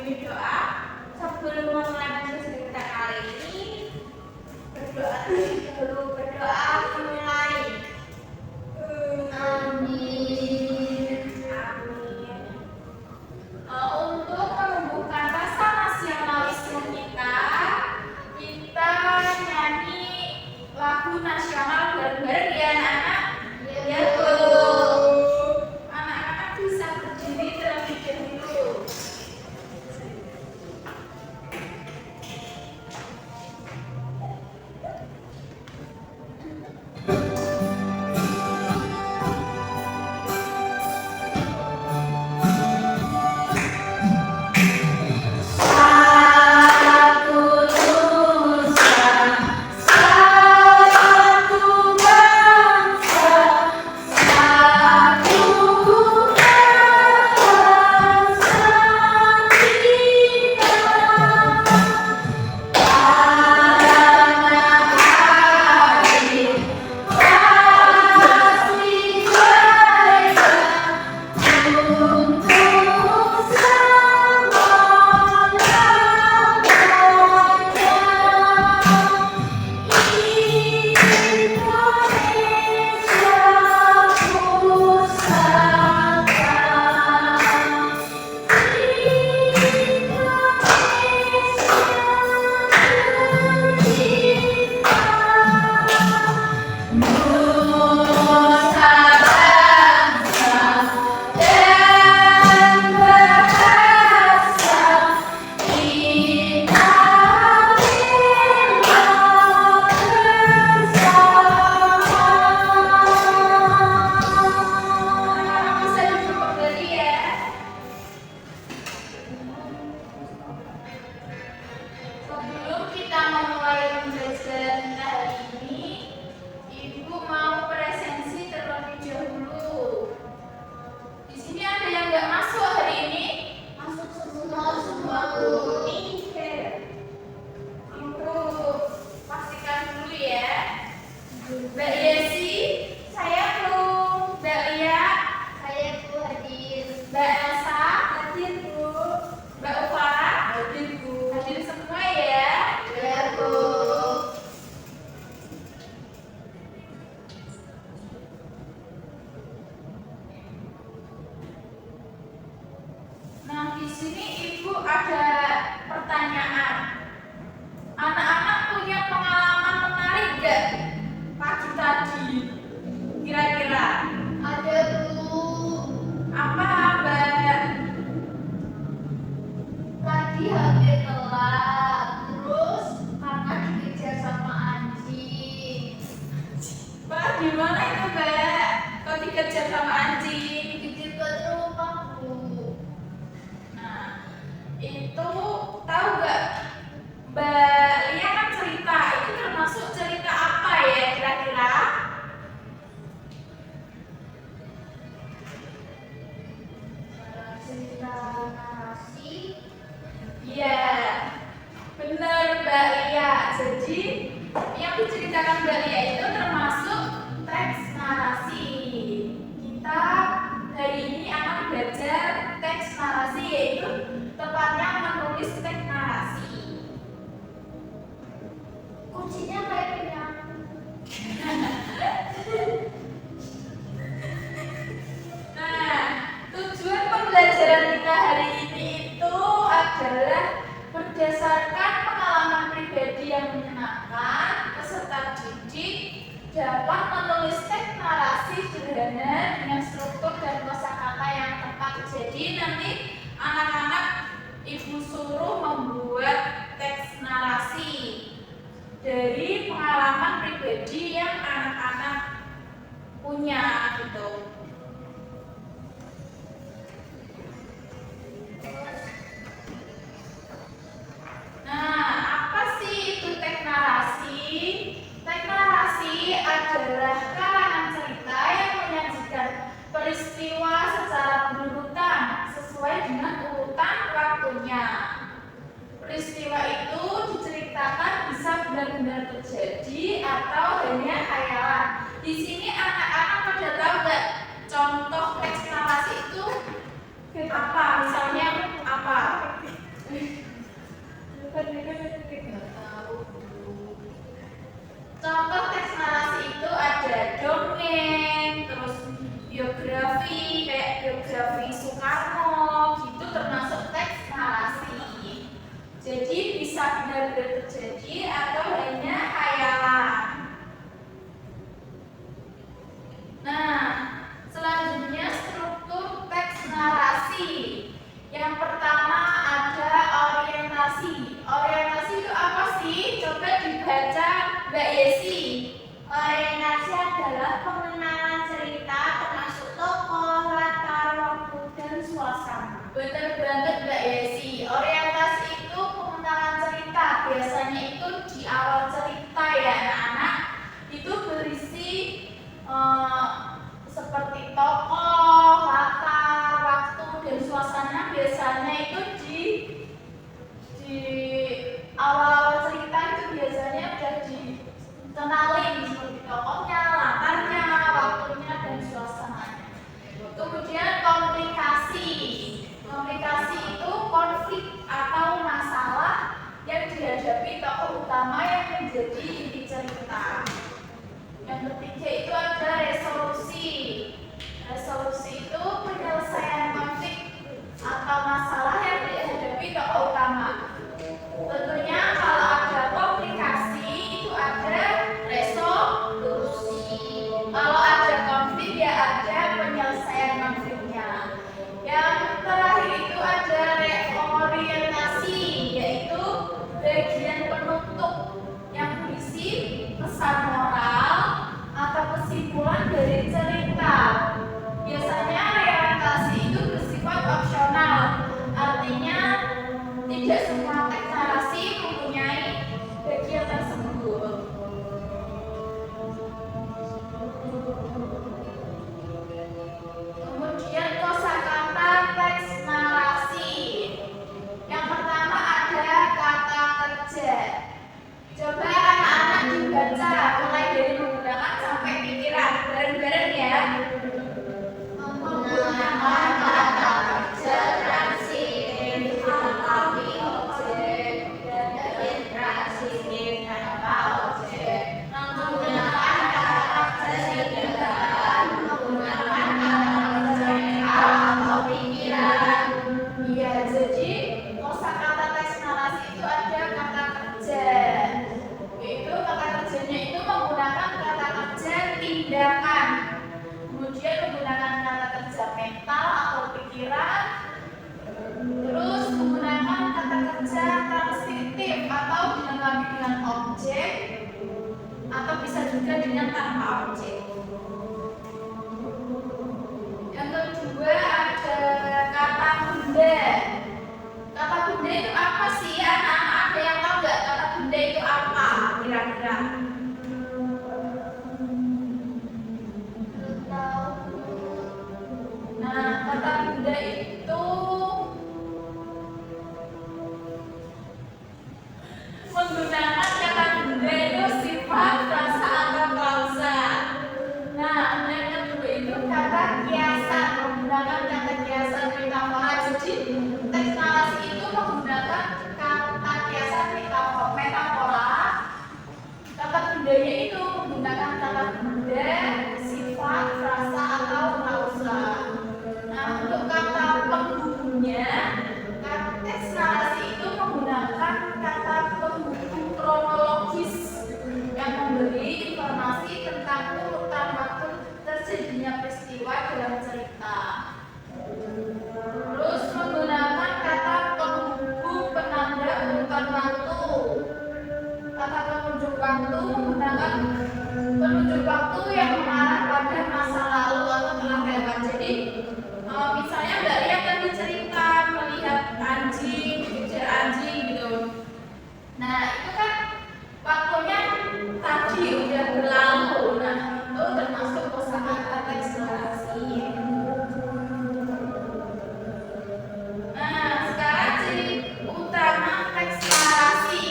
ini doa. Sebelum memulai cerita kali ini, berdoa dulu, berdoa mulai. Amin. Amin. Untuk menumbuhkan rasa nasionalisme kita nyanyi lagu nasional bareng-bareng ya anak-anak. Ya Bu. Anak-anak bisa berdiri terlebih dahulu. Peristiwa itu diceritakan bisa benar-benar terjadi atau hanya Mbak Yesi? Orientasi adalah pengenalan cerita termasuk tokoh, latar waktu, dan suasana. Benar banget Mbak Yesi. Orientasi itu pengenalan cerita. Biasanya itu di awal cerita ya anak-anak. Itu berisi seperti tokoh, latar, waktu, dan suasana. Biasanya itu di awal cerita itu biasanya udah dikenalin seperti tokohnya, latarnya, waktunya, dan suasananya. Kemudian komunikasi. Komunikasi itu konflik atau masalah yang dihadapi tokoh utama yang menjadi inti cerita. Yang ketiga itu ada resolusi. Resolusi itu penyelesaian konflik atau masalah yang dihadapi tokoh utama. Tentunya kalau ada komplikasi itu ada resolusi. Kalau ada konflik ya ada penyelesaian konfliknya. Yang terakhir itu ada reorientasi, yaitu bagian penutup yang berisi pesan moral atau kesimpulan dari cerita. Biasanya reorientasi itu bersifat opsional, artinya tidak semua teks narasi mempunyai bagian tersebut. Kemudian kosakata teks narasi. Yang pertama ada kata kerja. Coba anak-anak dibaca mulai dari menggunakan sampai pikiran bareng-bareng ya. Menggunakan kata kerja transitif atau objek dan intransitif tanpa objek. Menggunakan kata kerja tindakan, menggunakan kata kerja atau pikiran. Iya, jadi kosakata teks narasi itu ada kata kerja. Yaitu kata kerjanya itu menggunakan kata kerja tindakan. Kemudian menggunakan kata kerja mental atau pikiran. Terus menggunakan kata kerja transitif atau dilengkapi dengan objek atau bisa juga dengan tanpa objek. Yang kedua ada kata benda. Kata benda itu apa sih anak-anak? Ada yang tahu nggak kata benda itu apa kira-kira? Nah, kata benda itu menggunakan kata benda itu sifat, rasa, atau klausa. Nah, yang kedua itu kata kiasan, menggunakan kata kiasan metafora. Jadi teks narasi itu menggunakan kata kiasan metafora. Kata bendanya itu menggunakan kata benda, sifat, rasa, atau klausa. Nah, untuk kata penghubungnya, teks narasi itu menggunakan kata penghubung kronologis yang memberi informasi tentang urutan waktu terjadinya peristiwa dalam cerita. Terus menggunakan kata penghubung penanda urutan waktu. Kata penunjuk waktu menggunakan penunjuk waktu yang mengarah pada masa lalu atau telah lewat. Jadi misalnya Mbak Lia tadi cerita melihat anjing, dikejar anjing gitu. Nah itu kan waktunya tadi udah berlalu. Nah itu termasuk kosakata teks narasi. Nah sekarang ciri utama teks narasi.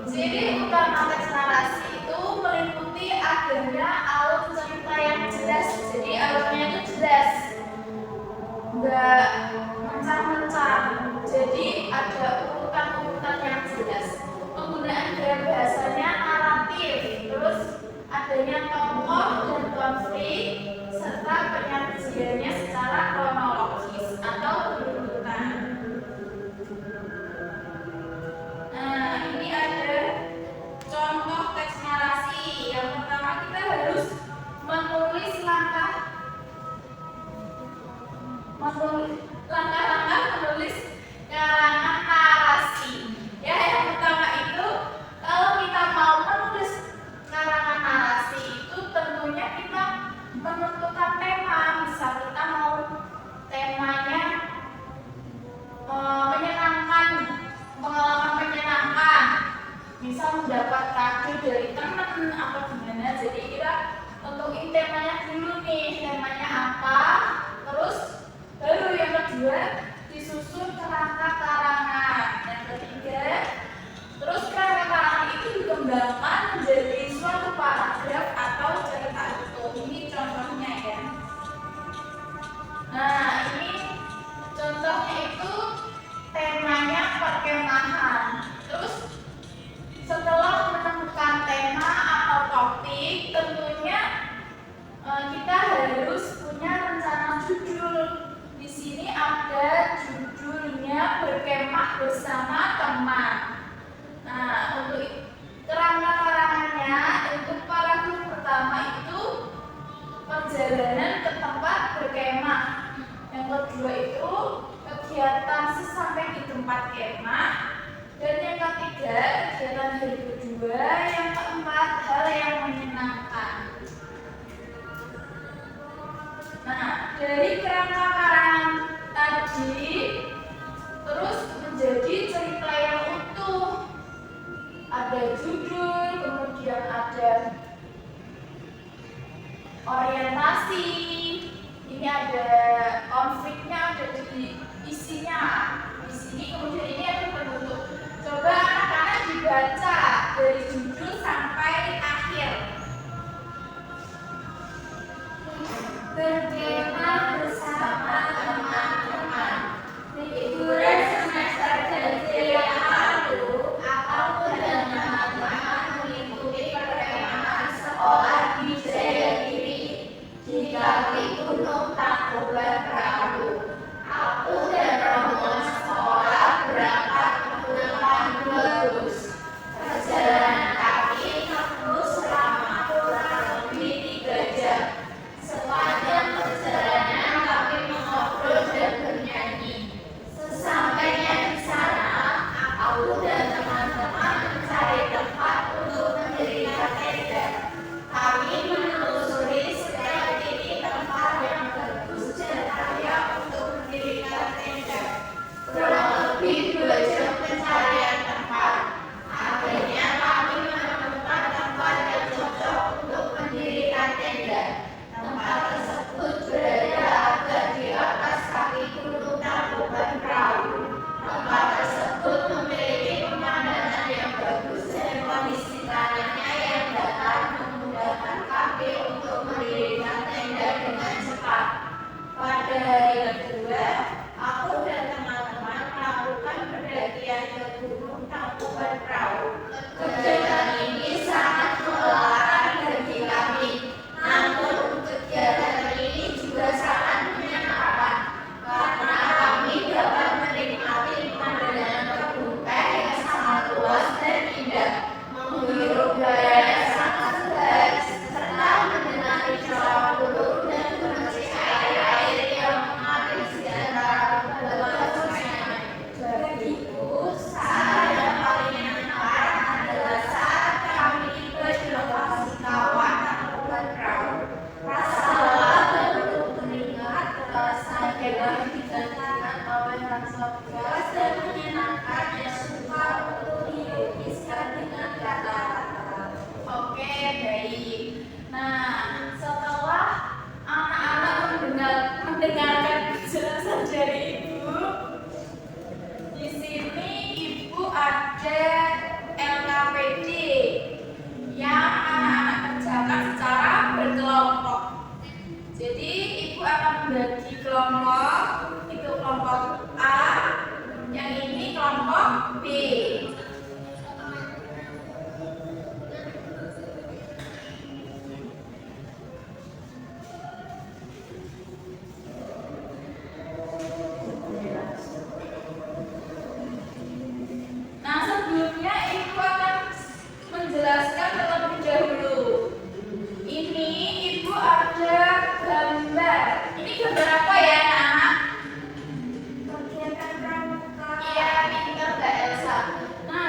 Ciri utama teks narasi itu meliputi adanya alur cerita yang jelas. Jadi alurnya itu jelas, nggak mencang-mencang. Jadi ada urutan-urutan yang jelas. Penggunaan bisa mendapat kado dari teman atau gimana. Jadi kita tentuin temanya dulu nih, temanya apa, terus baru yang kedua disusun kerangka karangan, yang ketiga terus kerangka karangan itu dikembangkan menjadi suatu paragraf atau cerita utuh. Ini contohnya ya. Nah, ini contohnya itu temanya perkemahan. Terus setelah menemukan tema atau topik, tentunya kita harus punya rencana judul. Di sini ada judulnya Berkemah Bersama Teman. Nah, untuk kerangka karangannya, untuk paragraf pertama itu perjalanan ke tempat berkemah. Yang kedua itu kegiatan sesampai di tempat kemah. Dan yang ketiga kegiatan hari kedua. Yang keempat hal yang menyenangkan. Nah, dari kerangka karangan tadi terus menjadi cerita yang utuh. Ada judul, kemudian ada orientasi, ini ada konfliknya, ada isinya di sini, kemudian ini ada penutup. Coba anak-anak dibaca dari judul sampai akhir. Berkemah bersama teman-teman. Liburan semester ganjil yang lalu, aku dan teman-teman mengikuti perkemahan sekolah di Jayagiri di kaki Gunung Tangkuban Perahu. Aku dan rombongan sekolah berangkat menggunakan dua bus. Perjalanan kaki menempuh selama kurang lebih 3 jam. Sepanjang perjalanan kami mengobrol dan bernyanyi. Sesampainya di sana, aku dan teman-teman mencari tempat untuk mendirikan tenda. Kami menelusuri setiap titik tempat yang bagus dan layak untuk mendirikan tenda. Kurang lebih 2 jam pencarian tempat. Akhirnya kami menemukan tempat yang cocok untuk mendirikan tenda. Tempat tersebut berada agak di atas kaki Gunung Tangkuban Perahu. Tempat tersebut memiliki pemandangan yang bagus dan kondisi tanahnya yang datar memudahkan kami untuk mendirikan tenda dengan cepat. Pada hari kedua, aku dan teman-teman melakukan pendakian ke Gunung Tangkuban Perahu. Kegiatan ini sangat melelahkan bagi kami. Namun kegiatan ini juga sangat menyenangkan karena kami dapat menikmati pemandangan kebun teh yang sangat luas dan indah, menghirup udara yang sangat segar, serta mendengar suara burung dan mengecek air yang mengalir di antara beberapa sungai. Bagiku, saat yang paling menyenangkan adalah saat kami tiba di lokasi kawah Tangkuban Perahu. Rasa lelah baru mengingat terasa hebat digantikan oleh rasa puas dan menyenangkan yang sukar untuk dilukiskan dengan kata-kata. Oke, baik. Nah, setelah anak-anak mendengarkan penjelasan dari Ibu, di sini Ibu ada LKPD yang anak-anak kerjakan secara berkelompok. Jadi Ibu akan membagi kelompok, itu kelompok A, yang ini kelompok B. Nah, sebelumnya Ibu akan menjelaskan terlebih dahulu. Ini Ibu ada gambar. Ini gambar apa ya, anak-anak? Kegiatan pramuka. Iya, pintar Mbak Elsa. Nah,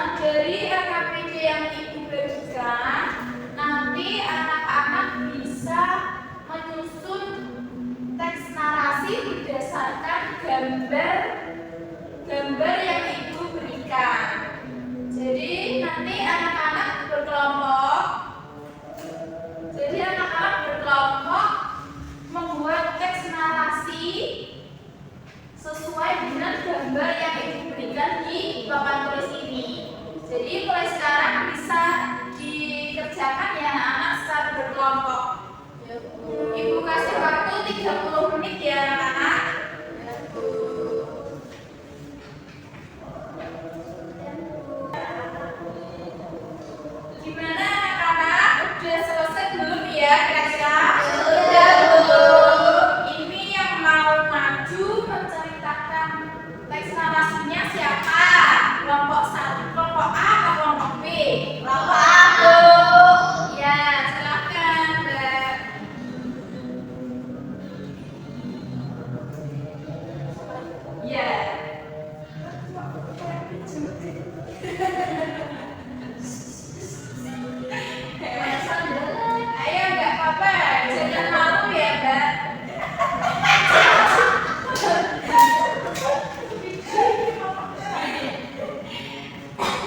Ayo nggak apa-apa, jangan malu ya Mbak.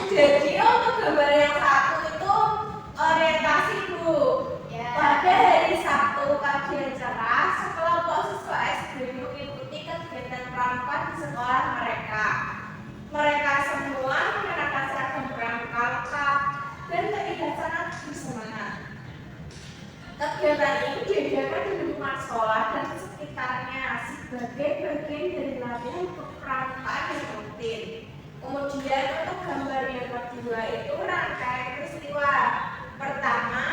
Jadi untuk gambar yang satu itu orientasi Bu. Pada hari Sabtu pagi yang cerah, sekelompok siswa SD mengikuti kegiatan pramuka di sekolah mereka. Mereka semua mengenakan seragam pramuka lengkap dan terlihat sangat bersemangat. Kegiatan ini diadakan di lingkungan sekolah dan sekitarnya sebagai bagian dari latihan kepramukaan yang rutin. Kemudian untuk gambar yang kedua itu rangkaian peristiwa. Pertama,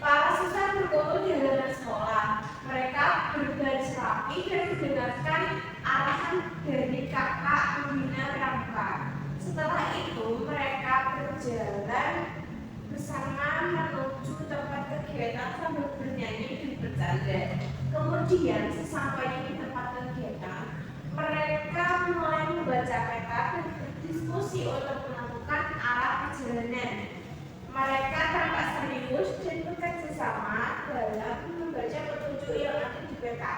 para siswa berkumpul di halaman sekolah. Mereka berbaris rapi dan mendengarkan arahan dari kakak pembina pramuka. Setelah itu mereka berjalan bersama menuju tempat kegiatan sambil bernyanyi dan bercanda. Kemudian sesampainya di tempat kegiatan, mereka mulai membaca peta dan berdiskusi untuk menentukan arah perjalanan. Mereka tampak serius dan bekerja sama dalam membaca petunjuk yang ada di peta.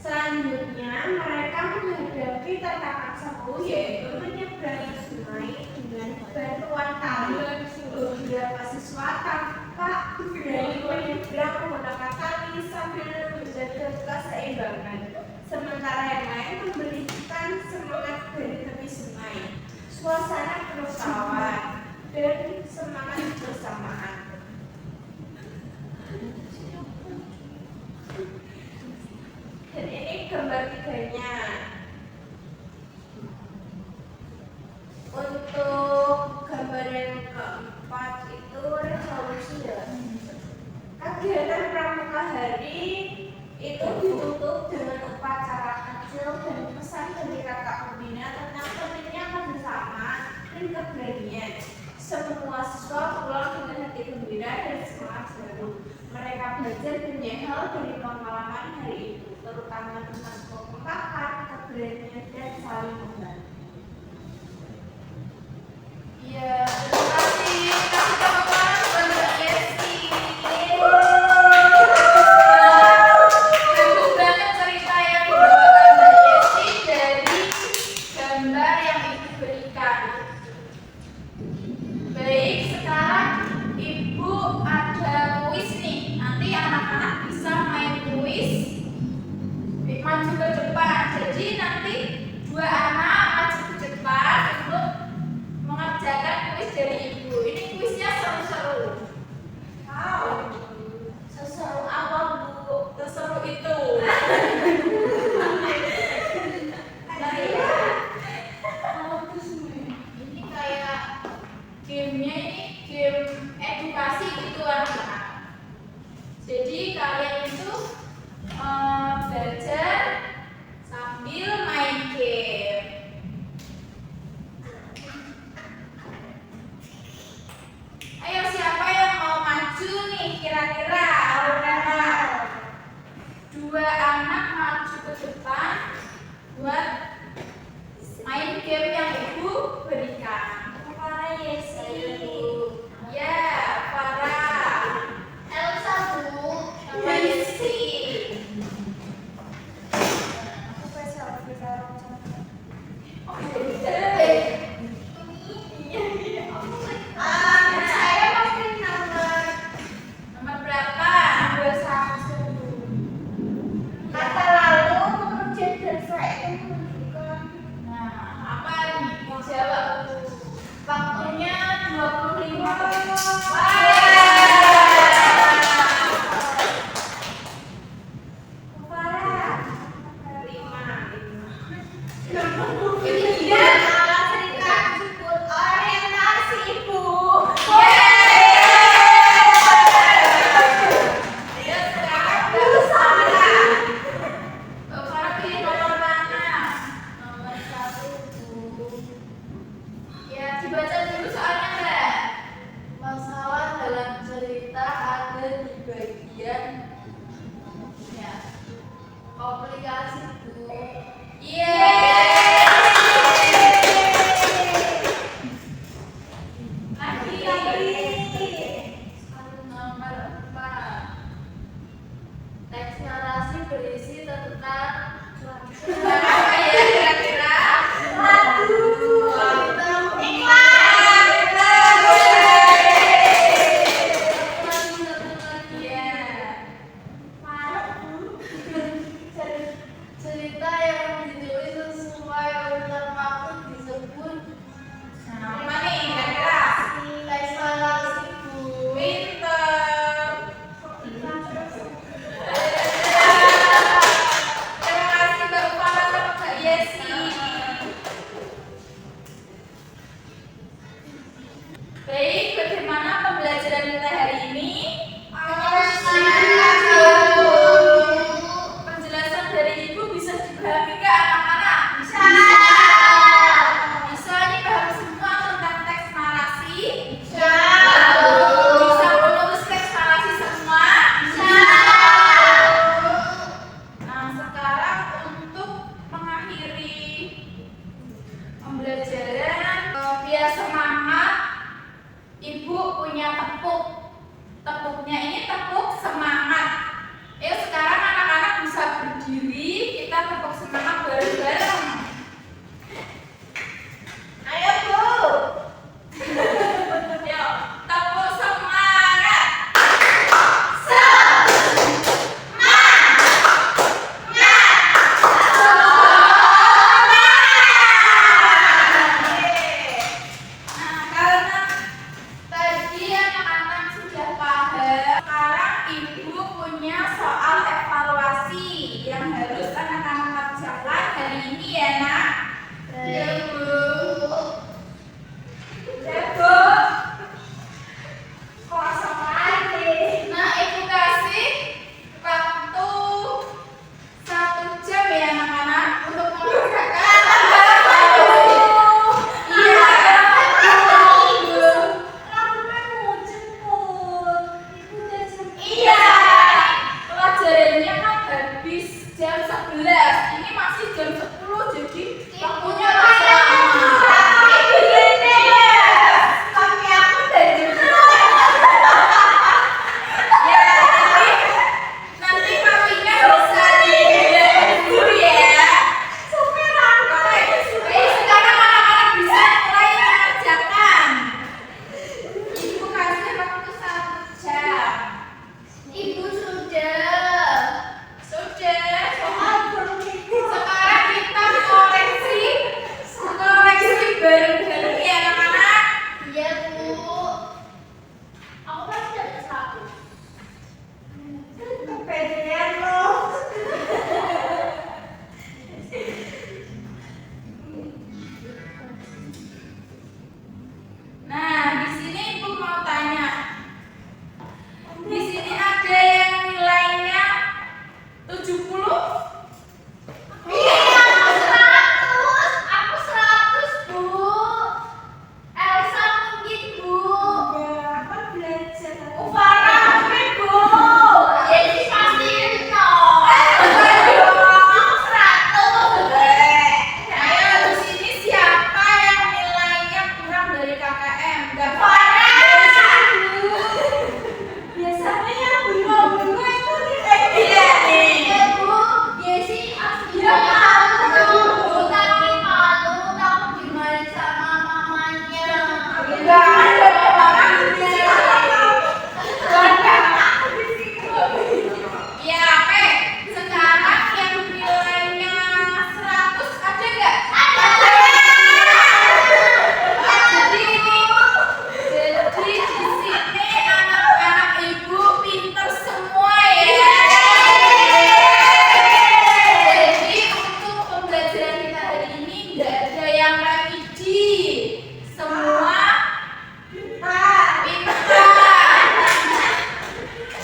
Selanjutnya, mereka menghadapi tantangan seru, yaitu menyeberangi sungai dengan bantuan tali. Beberapa siswa tampak berani menyeberang menggunakan tali sambil menjaga keseimbangan. Sementara yang lain memberikan semangat dari tepi sungai. Suasana penuh tawa dan semangat bersamaan. Dan ini gambar tiganya. Untuk gambar yang keempat itu resolusi ya. Kegiatan pramuka hari itu ditutup dengan upacara kecil dan pesan dari kakak pembina tentang pentingnya kerjasama dan keberanian. Semua siswa pulang dengan hati gembira dan semangat baru. Mereka belajar banyak hal dari pengalaman hari itu, terutama tentang kekompakan, keberanian, dan saling membantu. Iya, terima kasih. Kasih tepuk tangan buat Mbak Yesi. Bagus banget cerita yang dibawakan Mbak Yesi dari gambar yang Ibu berikan. Baik, sekarang Ibu ada kuis nih. Nanti anak-anak bisa main kuis. Maju ke depan. Jadi nanti dua anak maju ke depan untuk mengerjakan kuis dari Ibu. Ini kuisnya seru-seru. Wow, seseru apa Bu? Seseru itu. Ini kayak gamenya ini game edukasi gitu anak-anak. Jadi kalian itu belajar sambil main game. Ayo siapa yang mau maju nih kira-kira? Aurora. Dua anak maju ke depan buat main game yang Ibu berikan. Para Yesi. Ya, Farah. Elsa Bu. Yesi. Aku bisa bicara saya pasti Nomor berapa? 21. Kata lalu kemudian dan saya itu menunjukkan Nah, apa nih? Dijawab. pembelajaran kita hari ini? Penjelasan dari Ibu bisa dipahami ke anak-anak? Bisa. Bisa nih paham semua tentang teks narasi? Bisa. Bisa menulis teks narasi semua? Bisa. Nah, sekarang untuk mengakhiri pembelajaran, biar semangat, Ibu punya tepuk. Tepuknya ini tepuk semangat. Ayo sekarang anak-anak bisa berdiri, kita tepuk semangat bareng-bareng. Ayo Bu. Yuk, tepuk semangat. Nah, karena tadi anak-anak sudah paham, sekarang Ibu punya soal evaluasi yang harus anak-anak kerjakan hari ini ya nak. Ya Bu. Ya Bu. Kosong lagi. Nah, Ibu kasih waktu 1 jam ya anak-anak untuk mengerjakan. Iya. Iya, pelajarannya kan habis jam 11. Ini masih jam 10, jadi waktunya masih lama. Tapi aku dari jam 10. Ya, nanti maminya bisa dilihat dulu ya. Oke, sekarang anak-anak bisa mulai mengerjakan. Ibu kasih waktu 1 jam. Ibu sudah. Sekarang kita koreksi bareng-bareng ya anak-anak. Iya Bu. Aku pasti dapat 100. Kepedean lo. Nah, di sini Ibu mau tanya. Di sini ada yang nilainya 70? Aku 100 Bu. Elsa mungkin Bu. Farah mungkin Bu. Jadi pasti 0. Aku 100. Ayo di sini siapa yang nilainya kurang dari KKM? Gak biasanya yang bunga-bunga itu nilai dia nih. Iya Bu. Jessy aslinya Ya, malu. Tapi malu takut dimarahin sama mamanya. Enggak ada orang di sini. Ya, oke. Sekarang yang nilainya 100 ada nggak? Ada. Jadi di sini anak-anak Ibu pinter semua ya. Jadi untuk pembelajaran kita hari ini nggak ada yang remedi. Semua pintar.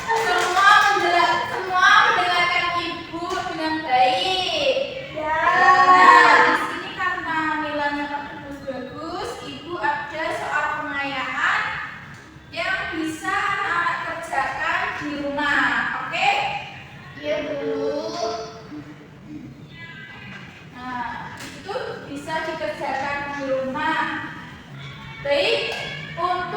Semua mendengarkan Ibu dengan baik. Nah, di sini karena nilainya bagus-bagus, Ibu ada soal pengayaan yang bisa anak-anak kerjakan di rumah. Oke? Iya Bu. Nah, itu bisa dikerjakan di rumah. Baik, untuk